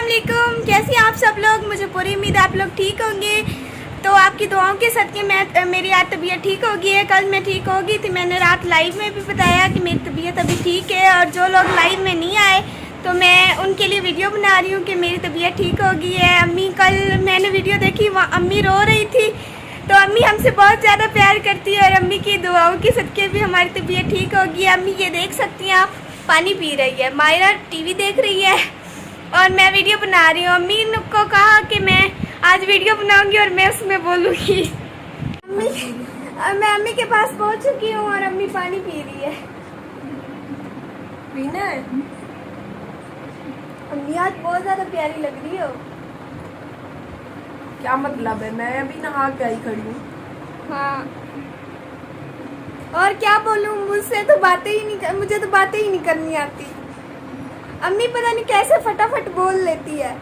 वालेकुम, कैसे आप सब लोग। मुझे पूरी उम्मीद है आप लोग ठीक होंगे। तो आपकी दुआओं के सदके मेरी आज तबीयत ठीक हो गई है। कल मैं ठीक हो गई थी, मैंने रात लाइव में भी बताया कि मेरी तबीयत अभी ठीक है। और जो लोग लाइव में नहीं आए तो मैं उनके लिए वीडियो बना रही हूँ कि मेरी तबीयत ठीक हो गई है। अम्मी, कल मैंने वीडियो देखी, वहाँ अम्मी रो रही थी। तो अम्मी हमसे बहुत ज़्यादा प्यार करती है और अम्मी की दुआओं के सदके भी हमारी तबीयत ठीक होगी। अम्मी ये देख सकती हैं आप, पानी पी रही है, मायरा टीवी देख रही है और मैं वीडियो बना रही हूँ। अम्मी को कहा कि मैं आज वीडियो बनाऊंगी और मैं उसमें बोलूँगी। मैं अम्मी के पास पहुँच चुकी हूँ और अम्मी पानी पी रही है। पीना है? अम्मी आज बहुत ज़्यादा प्यारी लग रही हो। क्या मतलब है? मैं अभी नहा के आई खड़ी हूँ। हाँ, और क्या बोलूँ, मुझे तो बातें ही नहीं करनी आती। अम्मी पता नहीं कैसे फटाफट बोल लेती है।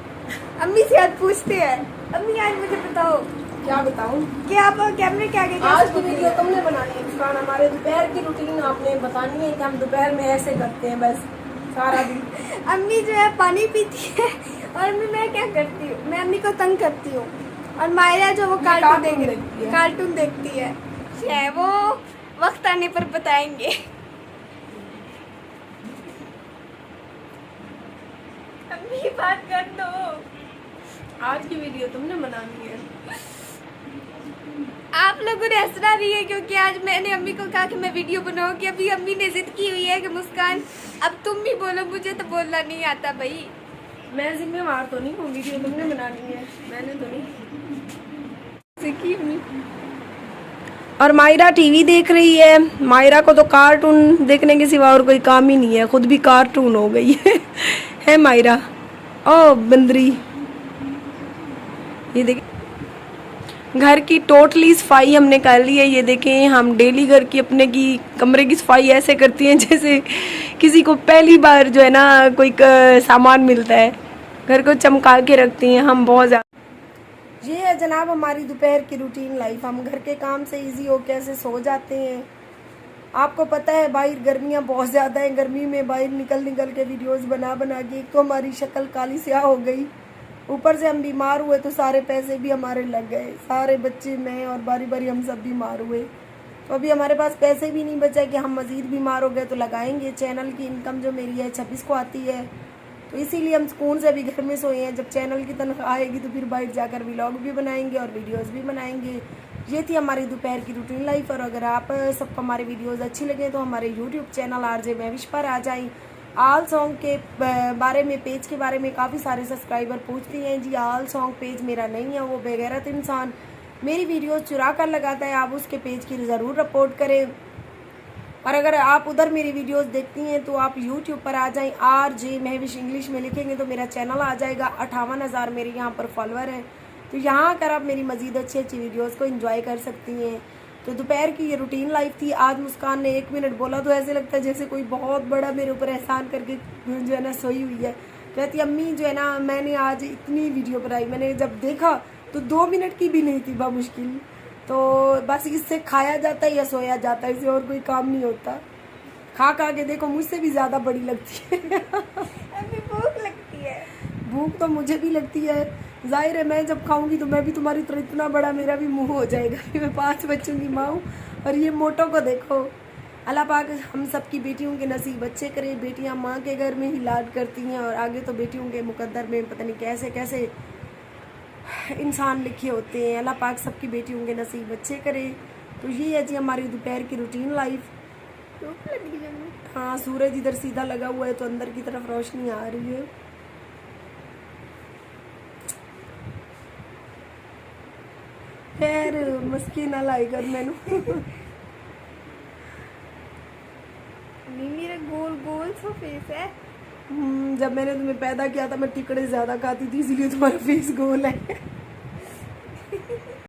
अम्मी से आज पूछते हैं, अम्मी आज मुझे बताओ। क्या बताऊँ? कि आप कैमरे के आगे आज की वीडियो तुमने बनानी है मुस्कान। हमारे दोपहर की रूटीन आपने बतानी है कि हम दोपहर में ऐसे करते हैं बस सारा दिन। अम्मी जो है पानी पीती है और अम्मी मैं क्या करती हूँ, मैं अम्मी को तंग करती हूँ। और मायरा जो वो कार्टून देखती है। वो वक्त आने पर बताएंगे। अम्मी बात कर दो। आज की वीडियो तुमने बनानी है। आप लोगों ने हंसना नहीं है क्योंकि आज मैंने अम्मी को कहा कि मैं वीडियो बनाऊंगी। अभी अम्मी ने जिद की हुई है कि मुस्कान अब तुम भी बोलो, मुझे तो बोलना नहीं आता भाई। मैं जिम्मेवार तो नहीं हूँ, वीडियो तुमने बनानी है, मैंने तो नहीं सीखी हुई। और मायरा टीवी देख रही है। मायरा को तो कार्टून देखने के सिवा और कोई काम ही नहीं है, खुद भी कार्टून हो गई है मायरा। ओ बंदरी, ये देख, घर की टोटली सफाई हमने कर ली है। ये देखें, हम डेली घर की अपने की कमरे की सफाई ऐसे करती हैं जैसे किसी को पहली बार जो है ना कोई सामान मिलता है। घर को चमका के रखती हैं हम बहुत ज़्यादा। ये है जनाब हमारी दोपहर की रूटीन लाइफ। हम घर के काम से इजी हो कैसे सो जाते हैं। आपको पता है बाहर गर्मियाँ बहुत ज़्यादा हैं। गर्मी में बाहर निकल के वीडियोस बना के एक तो हमारी शक्ल काली स्याह हो गई, ऊपर से हम बीमार हुए तो सारे पैसे भी हमारे लग गए। सारे बच्चे, मैं और बारी बारी हम सब बीमार हुए। तो अभी हमारे पास पैसे भी नहीं बचे कि हम मज़ीद बीमार हो गए तो लगाएंगे। चैनल की इनकम जो मेरी है 26 को आती है, तो इसीलिए हम सुकून से अभी घर में सोए हैं। जब चैनल की तनख्वाह आएगी तो फिर बाहर जाकर व्लॉग भी बनाएंगे और वीडियोस भी बनाएंगे। ये थी हमारी दोपहर की रूटीन लाइफ। और अगर आप सबको हमारे वीडियोस अच्छी लगे तो हमारे यूट्यूब चैनल आरजे महविश पर आ जाएं। आल सॉन्ग के बारे में, पेज के बारे में काफ़ी सारे सब्सक्राइबर पूछते हैं। जी आल सॉन्ग पेज मेरा नहीं है, वो बेगैरत इंसान मेरी वीडियोस चुरा कर लगाता है। आप उसके पेज की ज़रूर रिपोर्ट करें। और अगर आप उधर मेरी वीडियोस देखती हैं तो आप यूट्यूब पर आ जाएं, आरजे महविश इंग्लिश में लिखेंगे तो मेरा चैनल आ जाएगा। 58,000 मेरे यहाँ पर फॉलोअर हैं। तो यहाँ आकर आप मेरी मज़ीद अच्छी विडियोस को एंजॉय कर सकती हैं। तो दोपहर की ये रूटीन लाइफ थी। आज मुस्कान ने 1 मिनट बोला तो ऐसे लगता है जैसे कोई बहुत बड़ा मेरे ऊपर एहसान करके जो है ना सोई हुई है। कहती अम्मी जो है ना मैंने आज इतनी वीडियो बनाई, मैंने जब देखा तो 2 मिनट की भी नहीं थी बामुश्किल। तो बस इससे खाया जाता है या सोया जाता है, इससे और कोई काम नहीं होता। खा के देखो मुझसे भी ज़्यादा बड़ी लगती है। अभी भूख लगती है। भूख तो मुझे भी लगती है। जाहिर है मैं जब खाऊंगी तो मैं भी तुम्हारी तरह इतना बड़ा मेरा भी मुंह हो जाएगा कि मैं 5 बच्चों की माँ हूँ। और ये मोटो को देखो। अल्लाह पाक हम सब की बेटियों के नसीब अच्छे करे। बेटियाँ माँ के घर में ही लाड करती हैं और आगे तो बेटियों के मुकद्दर में पता नहीं कैसे कैसे इंसान लिखे होते हैं। अल्लाह पाक सबकी बेटियों के नसीब अच्छे करे। तो ये है जी हमारी दोपहर की रूटीन लाइफ। भूख लगी है। हाँ, सूरज इधर सीधा लगा हुआ है तो अंदर की तरफ रोशनी आ रही है। खैर मस्की ना लाई कर मैनू। मेरा गोल गोल सा फेस है। जब मैंने तुम्हें पैदा किया था मैं टिकड़े ज्यादा खाती थी, इसलिए तुम्हारा फेस गोल है।